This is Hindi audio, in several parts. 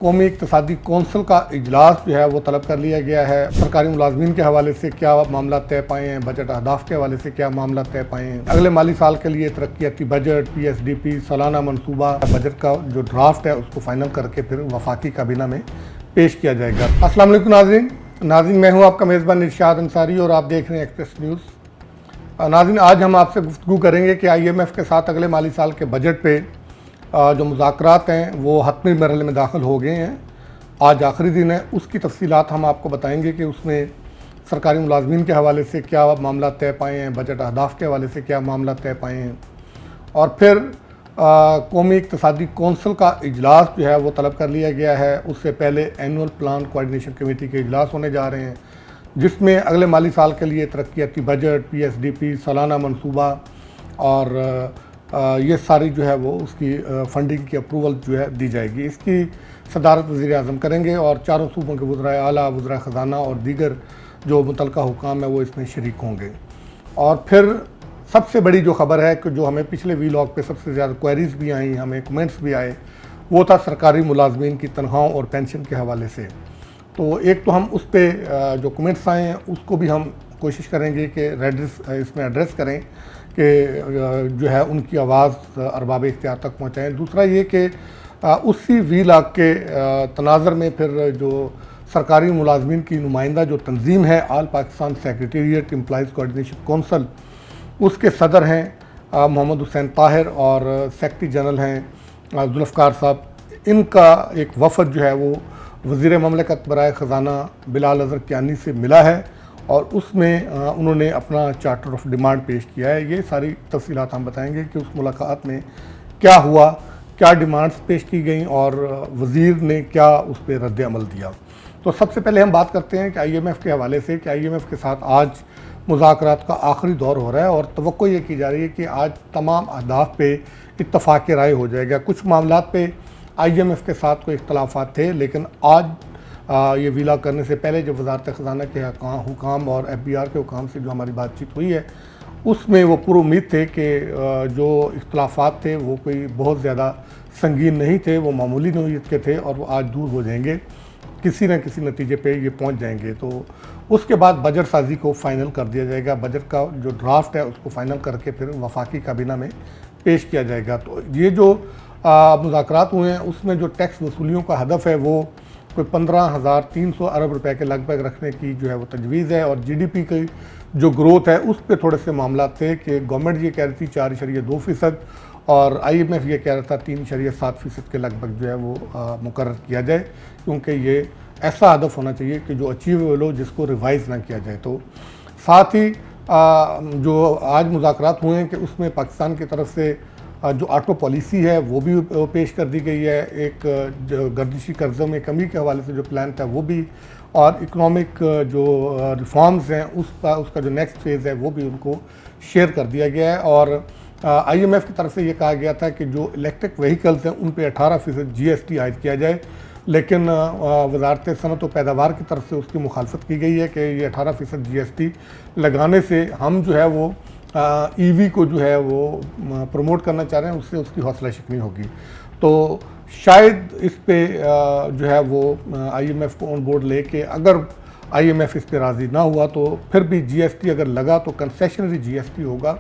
कौमी इक़्तिसादी कौंसिल का इजलास जो है वो तलब कर लिया गया है। सरकारी मुलाजमीन के हवाले से क्या मामला तय पाए हैं, बजट अहदाफ के हवाले से क्या मामला तय पाए हैं, अगले माली साल के लिए तरक्याती बजट, PSDP, सालाना मनसूबा, बजट का जो ड्राफ्ट है उसको फाइनल करके फिर वफाकी काबीना में पेश किया जाएगा। अस्सलाम वालेकुम नाज़रीन, मैं हूँ आपका मेज़बान इरशाद अंसारी और आप देख रहे हैं एक्सप्रेस न्यूज़। नाज़रीन, आज हम आपसे गुफ्तगू करेंगे कि IMF के साथ अगले माली साल के बजट पे जो मुज़ाकरात हैं वो हतमी मरहले में दाखिल हो गए हैं। आज आखिरी दिन है, उसकी तफसीलात हम आपको बताएंगे कि उसमें सरकारी मुलाजमीन के हवाले से क्या मामला तय पाए हैं, बजट अहदाफ के हवाले से क्या मामला तय पाए हैं, और फिर कौमी इक़्तिसादी कौंसिल का इजलास जो है वो तलब कर लिया गया है। उससे पहले एनुअल प्लान कोऑर्डिनेशन कमेटी के इजलास होने जा रहे हैं, जिसमें अगले माली साल के लिए तरक्याती बजट, PSDP, सालाना मनसूबा और ये सारी जो है वो उसकी फंडिंग की अप्रूवल जो है दी जाएगी। इसकी सदारत वज़ीर-ए-आज़म करेंगे और चारों सूबों के वज़राए आला, वज़राए ख़ज़ाना और दीगर जो मुतल्लिक़ा हुकाम है वो इसमें शरीक होंगे। और फिर सबसे बड़ी जो ख़बर है कि जो हमें पिछले वीलॉग पे सबसे ज़्यादा क्वेरीज़ भी आई, हमें कमेंट्स भी आए, वो था सरकारी मुलाजमीन की तनख्वाहों और पेंशन के हवाले से। तो एक तो हम उस पर जो कमेंट्स आए हैं उसको भी हम कोशिश करेंगे कि इसमें एड्रेस करें कि जो है उनकी आवाज़ अरबाब इख्तियार तक पहुँचाएँ। दूसरा ये कि उसी वीलॉग के तनाज़र में फिर जो सरकारी मुलाजमीन की नुमाइंदा जो तंजीम है all Pakistan secretariat employees coordination council, उसके सदर हैं मोहम्मद हुसैन ताहिर और सेक्रेटरी जनरल हैं जुल्फ़कार साहब। इनका एक वफ़द जो है वो वज़ीर ममलकत बराए ख़ज़ाना बिलाल अज़हर कियानी से मिला है और उसमें उन्होंने अपना चार्टर ऑफ डिमांड पेश किया है। ये सारी तफसीलात हम बताएंगे कि उस मुलाकात में क्या हुआ, क्या डिमांड्स पेश की गई और वज़ीर ने क्या उस पर रद्द अमल दिया। तो सबसे पहले हम बात करते हैं कि IMF के हवाले से कि IMF के साथ आज मुज़ाकरात का आखिरी दौर हो रहा है और तवक्को ये की जा रही है कि आज तमाम अहदाफ पे इत्तफ़ाक़ राय हो जाएगा। कुछ मामलात पे IMF के साथ कोई इख्तलाफात थे, लेकिन आज ये विला करने से पहले जब वज़ारत ख़ज़ाना के हुकाम और FBR के हुकाम से जो हमारी बातचीत हुई है उसमें वो पूरी उम्मीद थे कि जो इख्तलाफात थे वो कोई बहुत ज़्यादा संगीन नहीं थे, वो मामूली नौइयत के थे और वो आज दूर हो जाएंगे, किसी न किसी नतीजे पे ये पहुंच जाएंगे। तो उसके बाद बजट साजी को फ़ाइनल कर दिया जाएगा। बजट का जो ड्राफ्ट है उसको फ़ाइनल करके फिर वफाकी काबीना में पेश किया जाएगा। तो ये जो मुज़ाकरात हुए हैं उसमें जो टैक्स वसूलियों का हदफ है वो कोई 15,300 अरब रुपए के लगभग रखने की जो है वो तजवीज़ है। और GDP की जो ग्रोथ है उस पर थोड़े से मामला थे कि गवर्नमेंट ये कह रही थी 4.2% और IMF ये कह रहा था 3.7% के लगभग जो है वो मुकर्रर किया जाए, क्योंकि ये ऐसा हदफ होना चाहिए कि जो अचीवेबल हो, जिसको रिवाइज़ ना किया जाए। तो साथ ही जो आज मुज़ाकरात हुए हैं कि उसमें पाकिस्तान की तरफ से जो ऑटो पॉलिसी है वो भी पेश कर दी गई है। एक जो गर्दिशी कर्ज़ों में कमी के हवाले से जो प्लान था वो भी, और इकोनॉमिक जो रिफॉर्म्स हैं उसका जो नेक्स्ट फेज़ है वो भी उनको शेयर कर दिया गया है। और IMF की तरफ से ये कहा गया था कि जो इलेक्ट्रिक व्हीकल्स हैं उन पे 18% GST आयद किया जाए, लेकिन वज़ारत सनअत व पैदावार की तरफ से उसकी मुखालफत की गई है कि ये 18% GST लगाने से हम जो है वो EV को जो है वो प्रमोट करना चाह रहे हैं, उससे उसकी हौसला शिकनी होगी। तो शायद इस पे जो है वो IMF को ऑन बोर्ड लेके अगर IMF इस पे राज़ी ना हुआ तो फिर भी GST अगर लगा तो कंसेशनरी GST होगा,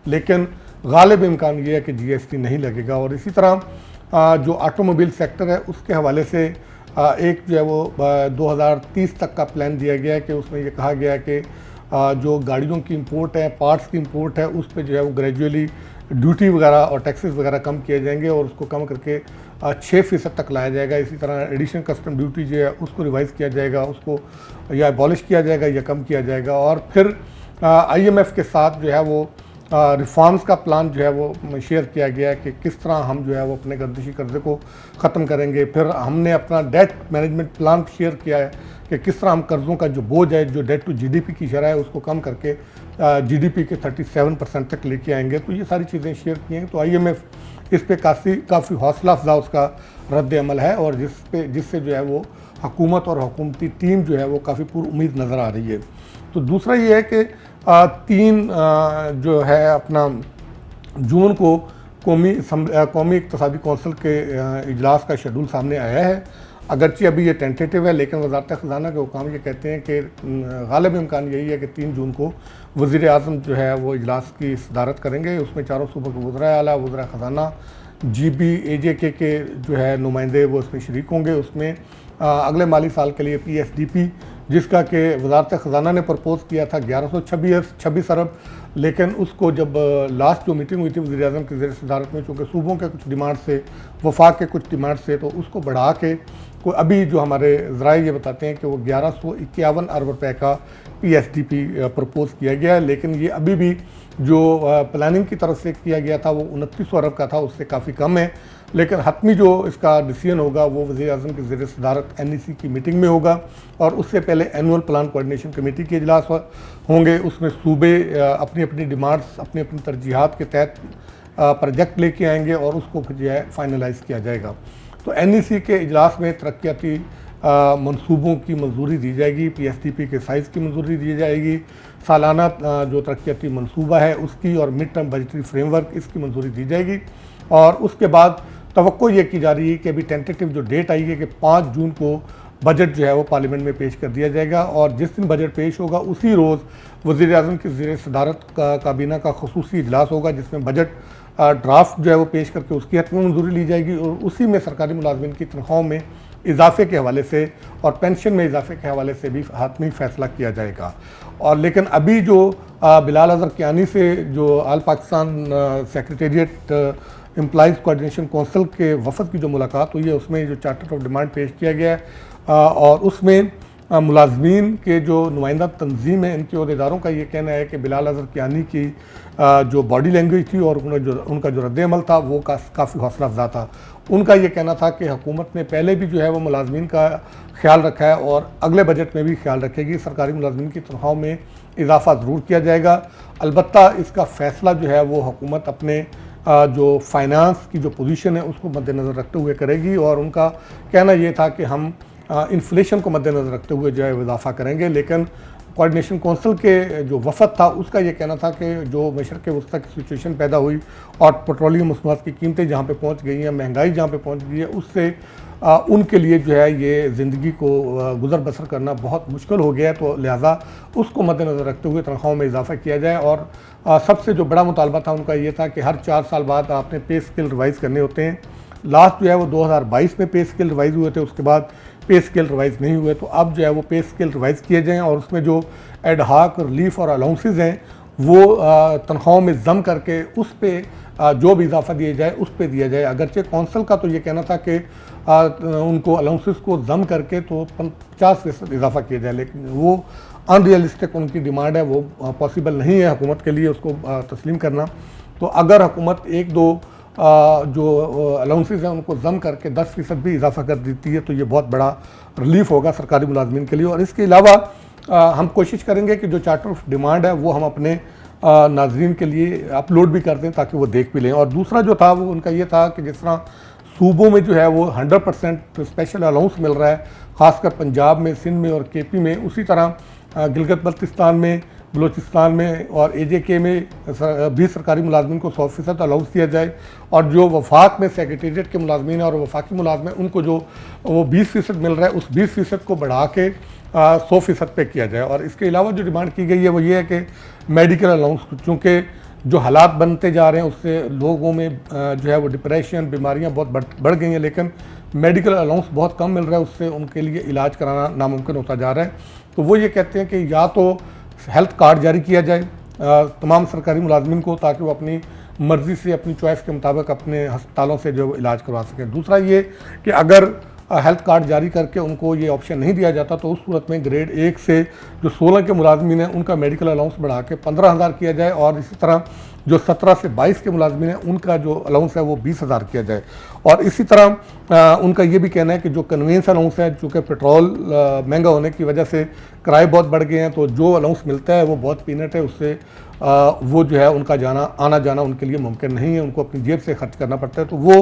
लेकिन गालिब इम्कान ये है कि GST नहीं लगेगा। और इसी तरह जो ऑटोमोबाइल सेक्टर है उसके हवाले से एक जो है वो 2030 तक का प्लान दिया गया है कि उसमें ये कहा गया है कि जो गाड़ियों की इंपोर्ट है, पार्ट्स की इंपोर्ट है, उस पे जो है वो ग्रेजुअली ड्यूटी वगैरह और टैक्सेस वगैरह कम किए जाएंगे और उसको कम करके 6% तक लाया जाएगा। इसी तरह एडिशनल कस्टम ड्यूटी जो है उसको रिवाइज़ किया जाएगा, उसको या अबॉलिश किया जाएगा या कम किया जाएगा। और फिर IMF के साथ जो है वो रिफॉर्म्स का प्लान जो है वो शेयर किया गया है कि किस तरह हम जो है वो अपने गर्दिशी कर्जे को ख़त्म करेंगे। फिर हमने अपना डेट मैनेजमेंट प्लान शेयर किया है कि किस तरह हम कर्ज़ों का जो बोझ है, जो डेट टू GDP की शरह है, उसको कम करके GDP के 37% तक लेके आएंगे। तो ये सारी चीज़ें शेयर की हैं। तो IMF इस पे काफ़ी हौसला अफजा उसका रद्द अमल है और जिससे जो है वो हुकूमत और हुकूमती टीम जो है वो काफ़ी पुरुम्मीद नज़र आ रही है। तो दूसरा ये है कि 3 जो है अपना जून को कौमी इक़्तिसादी कौंसिल के इजलास का शेड्यूल सामने आया है। अगरचे अभी ये टेंटेटिव है, लेकिन वजारत ख़ज़ाना के हुकाम ये कहते हैं कि गालिब इम्कान यही है कि 3 जून को वज़ीर आज़म जो है वो इजलास की सदारत करेंगे। उसमें चारों सूबों के वज़रा आला, वज़रा ख़ज़ाना, GB, AJK के जो है नुमाइंदे वो उसमें शरीक होंगे। उसमें अगले माली साल के लिए PSDP जिसका कि वजारत ख़ज़ाना ने प्रपोज़ किया था 1126 अरब, लेकिन उसको जब लास्ट जो मीटिंग हुई थी वज़ीर आज़म की ज़ेर सदारत में, चूँकि सूबों के कुछ डिमांड से, वफाक के कुछ डिमांड से, तो उसको बढ़ा के अभी जो हमारे ज़राए ये बताते हैं कि वो 1151 अरब रुपए का PSDP प्रपोज़ किया गया है। लेकिन ये अभी भी जो प्लानिंग की तरफ से किया गया था वो 2900 अरब का था, उससे काफ़ी कम है। लेकिन हतमी जो इसका डिसीजन होगा वो वज़ीर आज़म की ज़ेर सदारत NEC की मीटिंग में होगा, और उससे पहले एनुअल प्लान कोऑर्डिनेशन कमेटी के इजलास होंगे। उसमें सूबे अपनी अपनी डिमांड्स, अपनी अपनी तरजीहात के तहत प्रोजेक्ट लेके आएंगे और उसको फिर जो है फाइनलाइज़ किया जाएगा। तो NEC के इजलास में तरक्याती मंसूबों की मंजूरी दी जाएगी, PSDP के साइज़ की मंजूरी दी जाएगी, सालाना जो तरक्याती मंसूबा है उसकी, और मिड टर्म बजटरी फ्रेमवर्क इसकी मंजूरी दी जाएगी। और उसके बाद तवक्को ये की जा रही है कि अभी टेंटेटिव जो डेट आई है कि 5 जून को बजट जो है वो पार्लियामेंट में पेश कर दिया जाएगा, और जिस दिन बजट पेश होगा उसी रोज़ वज़ीर आज़म की ज़ेर सदारत का काबीना का खुसूसी इजलास होगा, जिसमें बजट ड्राफ्ट जो है वो पेश करके उसकी हतमी मंजूरी ली जाएगी, और उसी में सरकारी मुलाजमिन की तनख्वाहों में इजाफे के हवाले से और पेंशन में इजाफे के हवाले से भी हतमी फैसला किया जाएगा। और लेकिन अभी जो बिलाल अज़हर कियानी से जो all Pakistan secretariat employees coordination council के वफद की जो मुलाकात हुई है, उसमें जो चार्टर ऑफ डिमांड पेश किया गया है, और उसमें मुलाजमीन के जो नुमाइंदा तंजीम है, इनके अहदेदारों का ये कहना है कि बिलाल अज़हर कियानी की जो बॉडी लैंग्वेज थी और उनका जो रद्द-ए-अमल था वो काफ़ी हौसला अफ़ज़ा था। उनका ये कहना था कि हुकूमत ने पहले भी जो है वो मुलाजमीन का ख्याल रखा है और अगले बजट में भी ख्याल रखेगी। सरकारी मुलाजमीन की तनख्वाहों में इजाफा ज़रूर किया जाएगा, अलबत्ता इसका फ़ैसला जो है वो हुकूमत अपने जो फाइनेंस की जो पोजीशन है उसको मद्देनज़र रखते हुए करेगी। और उनका कहना ये था कि हम इन्फ्लेशन को मद्देनज़र रखते हुए जो है इजाफा करेंगे। लेकिन कोऑर्डिनेशन काउंसिल के जो वफद था उसका ये कहना था कि जो मशरक़ वस्ती की सिचुएशन पैदा हुई और पेट्रोलियम मसनूआत की कीमतें जहाँ पे पहुँच गई हैं, महंगाई जहाँ पे पहुँच गई है, उससे उनके लिए जो है ये ज़िंदगी को गुज़र बसर करना बहुत मुश्किल हो गया है। तो लिहाजा उसको मद्देनज़र रखते हुए तनख्वाहों में इजाफा किया जाए। और सबसे जो बड़ा मुतालबा था उनका ये था कि हर 4 साल बाद आपने पे स्केल रिवाइज़ करने होते हैं। लास्ट जो है वो 2022 में पे स्केल रिवाइज़ हुए थे, उसके बाद पे स्केल रिवाइज़ नहीं हुए। तो अब जो है वो पे स्केल रिवाइज़ किए जाएँ और उसमें जो एड हाक रिलीफ और अलाउंसेस हैं वो तनख्वाहों में जम करके उस पर जो भी इजाफा दिया जाए उस पर दिया जाए। अगरचे कौंसल का तो ये कहना था कि उनको अलाउंसेस को जम करके तो 50% इजाफा किया जाए, लेकिन वो अनरियलिस्टिक उनकी डिमांड है, वो पॉसिबल नहीं है हुकूमत के लिए उसको तस्लीम करना। तो अगर हुकूमत 1-2 जो अलाउंसेस हैं उनको जम करके 10% भी इजाफा कर देती है तो ये बहुत बड़ा रिलीफ होगा सरकारी मुलाजमीन के लिए। और इसके अलावा हम कोशिश करेंगे कि जो चार्टर ऑफ डिमांड है वो हम अपने नाज़रीन के लिए अपलोड भी कर दें ताकि वो देख भी लें। और दूसरा जो था वो उनका ये था कि जिस तरह सूबों में जो है वो 100% स्पेशल अलाउंस मिल रहा है, ख़ासकर पंजाब में, सिंध में और KP में, उसी तरह गिलगित बल्तिस्तान में, बलूचिस्तान में और AJK में भी सरकारी मुलाजमीन को 100% अलाउंस दिया जाए। और जो वफाक में सेक्रेटेरिएट के मुलाजमीन और वफाकी मुलाजमीन उनको जो वो 20% मिल रहा है उस 20% को बढ़ा के 100% पे किया जाए। और इसके अलावा जो डिमांड की गई है वो ये है कि मेडिकल अलाउंस, चूँकि जो हालात बनते जा रहे हैं उससे लोगों में जो है वो डिप्रेशन, बीमारियां बहुत बढ़ गई हैं, लेकिन मेडिकल अलाउंस बहुत कम मिल रहा है, उससे उनके लिए इलाज कराना नामुमकिन होता जा रहा है। तो वो ये कहते हैं कि या तो हेल्थ कार्ड जारी किया जाए तमाम सरकारी मुलाजमीन को ताकि वो अपनी मर्ज़ी से, अपनी चॉइस के मुताबिक अपने अस्पतालों से जो इलाज करवा सकें। दूसरा ये कि अगर हेल्थ कार्ड जारी करके उनको ये ऑप्शन नहीं दिया जाता तो उस सूरत में ग्रेड 1 से जो 16 के मुलाजमीन हैं उनका मेडिकल अलाउंस बढ़ा के 15,000 किया जाए, और इसी तरह जो 17 से 22 के मुलाजमीन हैं उनका जो अलाउंस है वो 20,000 किया जाए। और इसी तरह उनका ये भी कहना है कि जो कन्वेंस अलाउंस है, चूँकि पेट्रोल महंगा होने की वजह से किराए बहुत बढ़ गए हैं, तो जो अलाउंस मिलता है वो बहुत पीनट है, उससे वो जो है उनका आना जाना उनके लिए मुमकिन नहीं है, उनको अपनी जेब से खर्च करना पड़ता है। तो वो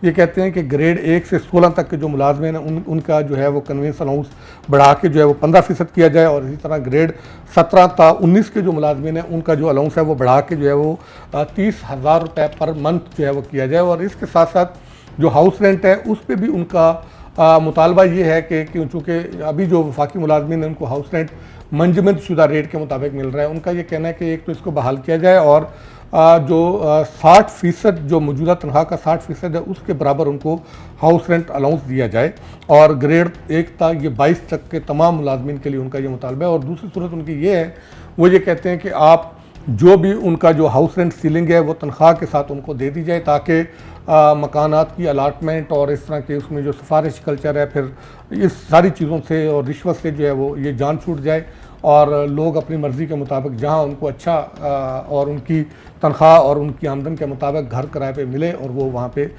ये कहते हैं कि ग्रेड 1 से 16 तक के जो मुलाजमीन हैं उनका जो है वो कन्वेंस अलाउंस बढ़ा के जो है वो 15% किया जाए, और इसी तरह ग्रेड 17 था 19 के जो मुलाजमीन हैं उनका जो अलाउंस है वो बढ़ा के जो है वो 30,000 रुपये पर मंथ जो है वो किया जाए। और इसके साथ साथ जो हाउस रेंट है उस पर भी उनका मुतालबा ये है कि चूँकि अभी जो वफाकी मुलाजमीन हैं उनको हाउस रेंट मंजमद शुदा रेट के मुताबिक मिल रहा है, उनका ये कहना है कि एक तो इसको बहाल किया जाए और जो 60% जो मौजूदा तनख्वाह का 60% है उसके बराबर उनको हाउस रेंट अलाउंस दिया जाए और ग्रेड 1 तक ये 22 तक के तमाम मुलाजमीन के लिए उनका ये मुतालबा है। और दूसरी सूरत उनकी ये है, वो ये कहते हैं कि आप जो भी उनका जो हाउस रेंट सीलिंग है वो तनख्वाह के साथ उनको दे दी जाए, ताकि मकानात की अलाटमेंट और इस तरह के उसमें जो सिफारिश कल्चर है फिर इस सारी चीज़ों से और रिश्वत से जो है वो ये जान छूट जाए और लोग अपनी मर्ज़ी के मुताबिक जहां उनको अच्छा और उनकी तनख्वाह और उनकी आमदन के मुताबिक घर किराए पे मिले और वो वहाँ पे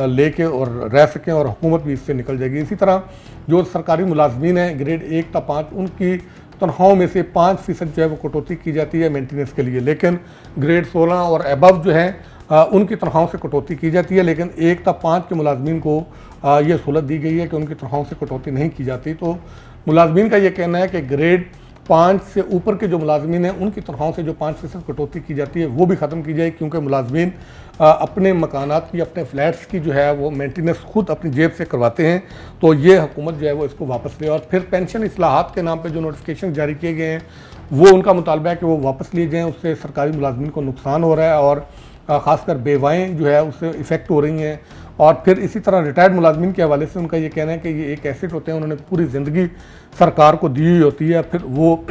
लेके और रह सकें और हुकूमत भी इससे निकल जाएगी। इसी तरह जो सरकारी मुलाजमीन हैं ग्रेड 1 ता 5 उनकी तनख्वाहों में से 5% जो है वो कटौती की जाती है मेंटेनेंस के लिए, लेकिन ग्रेड 16 और अबव जो है उनकी तनख्वाहों से कटौती की जाती है, लेकिन 1 ता 5 के मुलाजमीन को ये सहूलत दी गई है कि उनकी तनख्वाहों से कटौती नहीं की जाती। तो मुलाजमीन का ये कहना है कि ग्रेड 5 से ऊपर के जो मुलाजमीन हैं उनकी तनख्वाहों से जो 5% कटौती की जाती है वो भी ख़त्म की जाए, क्योंकि मुलाजमीन अपने मकानात की, अपने फ्लैट्स की जो है वो मेंटेनेंस खुद अपनी जेब से करवाते हैं। तो ये हुकूमत जो है वो इसको वापस ले, और फिर पेंशन इस्लाहात के नाम पे जो नोटिफिकेशन जारी किए गए हैं वो उनका मुतालबा है कि वो वापस लिए जाएँ। उससे सरकारी मुलाजमीन को नुकसान हो रहा है और ख़ासकर बेवाएँ जो है उससे इफ़ेक्ट हो रही हैं। और फिर इसी तरह रिटायर्ड मुलाजमीन के हवाले से उनका ये कहना है कि ये एक एसेट होते हैं, उन्होंने पूरी ज़िंदगी सरकार को दी हुई होती है, फिर वो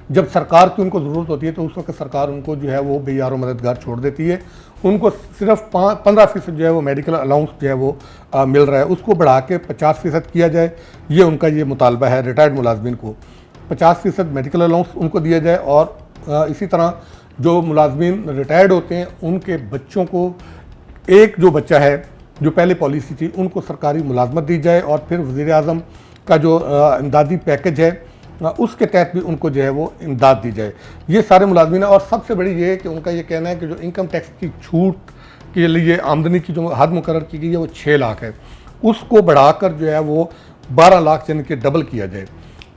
जब सरकार की उनको ज़रूरत होती है तो उस वक्त सरकार उनको जो है वो बेयारो मददगार छोड़ देती है। उनको सिर्फ 15% जो है वो मेडिकल अलाउंस जो है वो मिल रहा है, उसको बढ़ा के 50% किया जाए, ये उनका ये मुतालबा है। रिटायर्ड मुलाजमीन को 50% मेडिकल अलाउंस उनको दिया जाए और इसी तरह जो मुलाजमीन रिटायर्ड होते हैं उनके बच्चों को, एक जो बच्चा है जो पहले पॉलिसी थी उनको सरकारी मुलाजमत दी जाए, और फिर वज़ीर आज़म का जो इमदादी पैकेज है उसके तहत भी उनको जो है वो इमदाद दी जाए। ये सारे मुलाजमीन, और सबसे बड़ी ये है कि उनका ये कहना है कि जो इनकम टैक्स की छूट के लिए आमदनी की जो हद मुकर्रर की गई है वो 6 लाख है, उसको बढ़ाकर जो है वो 12 लाख यानी कि डबल किया जाए।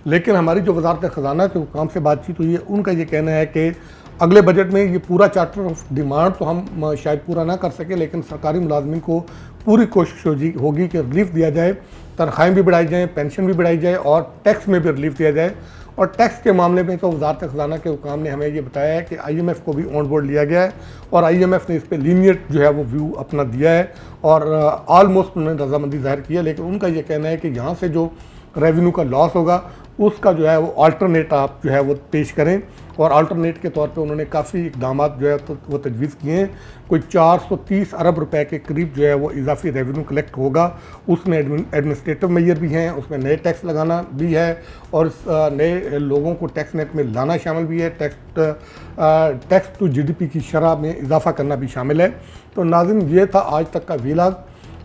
लेकिन हमारी जो वजारत ख़जाना के हुकाम से बातचीत हुई है उनका ये कहना है कि अगले बजट में ये पूरा चार्टर ऑफ डिमांड तो हम शायद पूरा ना कर सके, लेकिन सरकारी मुलाजमीन को पूरी कोशिश होगी कि रिलीफ दिया जाए, तनख्वाहें भी बढ़ाई जाएँ, पेंशन भी बढ़ाई जाए और टैक्स में भी रिलीफ दिया जाए। और टैक्स के मामले में तो वजारत ख़जाना के हुकाम ने हमें ये बताया है कि IMF को भी ऑन बोर्ड लिया गया है और IMF ने इस पर लीनियट जो है वो व्यू अपना दिया है और ऑलमोस्ट उन्होंने रजामंदी ज़ाहिर की है। लेकिन उनका ये कहना है कि यहाँ से जो रेवेन्यू का लॉस होगा उसका जो है वो अल्टरनेट आप जो है वो पेश करें, और अल्टरनेट के तौर पे उन्होंने काफ़ी इकदाम जो है तो वो तजवीज़ किए हैं। कोई 430 अरब रुपए के करीब जो है वो इजाफी रेवेन्यू कलेक्ट होगा, उसमें एडमिनिस्ट्रेटिव मेजर भी हैं, उसमें नए टैक्स लगाना भी है और नए लोगों को टैक्स नेट में लाना शामिल भी है, टैक्स टू GDP की शरह में इजाफा करना भी शामिल है। तो नाज़रीन, ये था आज तक का वीलॉग।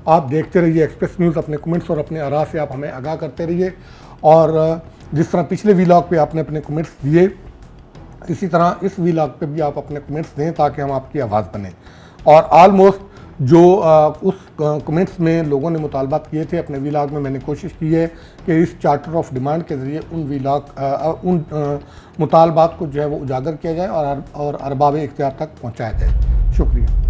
आप देखते रहिए एक्सप्रेस न्यूज़, अपने कमेंट्स और अपने आरा से आप हमें आगाह करते रहिए, और जिस तरह पिछले वीलॉग पे आपने अपने कमेंट्स दिए इसी तरह इस वीलॉग पे भी आप अपने कमेंट्स दें ताकि हम आपकी आवाज़ बने। और ऑलमोस्ट जो उस कमेंट्स में लोगों ने मुतालबात किए थे अपने वीलॉग में, मैंने कोशिश की है कि इस चार्टर ऑफ डिमांड के ज़रिए उन मुतालबात को जो है वो उजागर किया जाए और अरबाब इख्तियार तक पहुँचाया जाए। शुक्रिया।